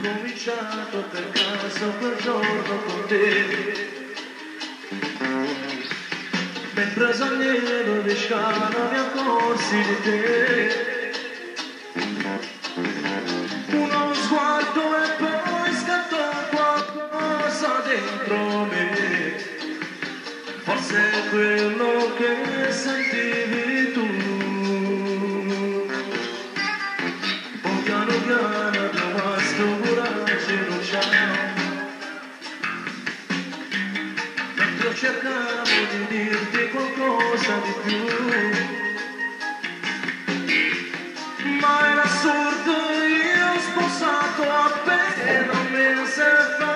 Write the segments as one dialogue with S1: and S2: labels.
S1: cominciato per caso quel giorno con te, mentre sognevo di scala mi accorsi di te. Uno sguardo e poi scattò qualcosa dentro me, forse è quello che sentivi tu. Oh, piano piano trovo sto coraggio non c'è, mentre cercavo di dirti qualcosa di più, ma era assurdo. Io sposato appena un mese fa,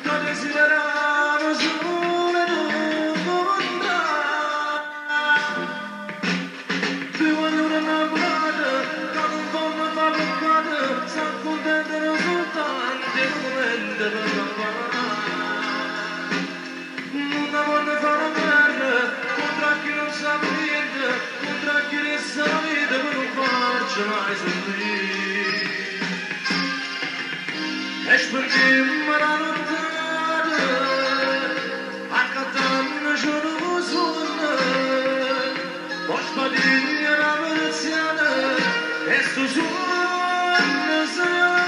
S1: lo desideravo solo ed ti voglio innamorare, che non voglio mai peccare, sta contento risultante come te per non voglio fare merda contro chi non sa niente, contro chi ne sa la vita per non farci mai soffrire. E spegniamo la nottata, accattando giorno sonno, poi sbadiglia la veneziana e sto sonno sarà.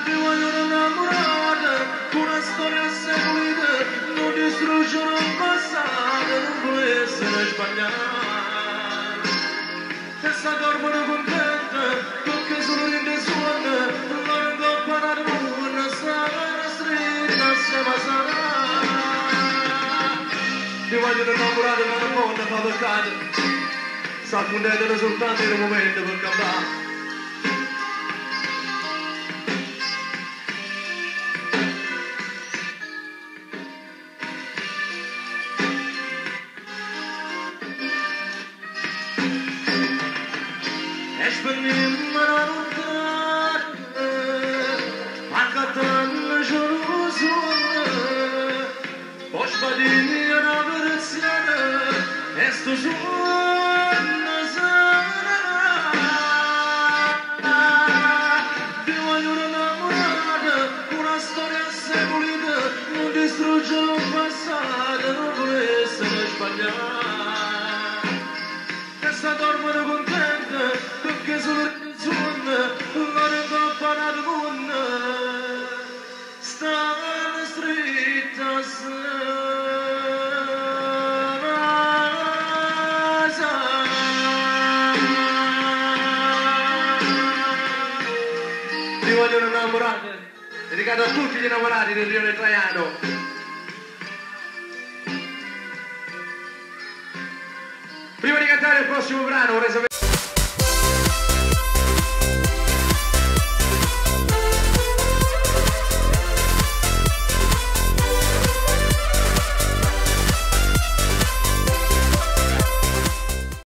S1: Ti voglio innamorare, una storia seguita, non distruggere il passato, non può essere sbagliato. E sta dormono contenta, perché sono in suona, non ho parato una strada stretta, se sarà. Ti voglio innamorare, ma non voglio fare peccato, sta contento soltanto in un momento per cantare. E spegniamo la nottata, accattando giorno sonno, poi sbadiglia la veneziana e sto sonno sarà. Ti voglio innamorare, una storia seguita, non distruggere il passato, non può essere sbagliato. E sta dormono contenta, perché sono in sonno, non ho parato con stanno stretta ti voglio innamorare, dedicato a tutti gli innamorati del Rione Traiano. Prima di cantare il prossimo brano vorrei sapere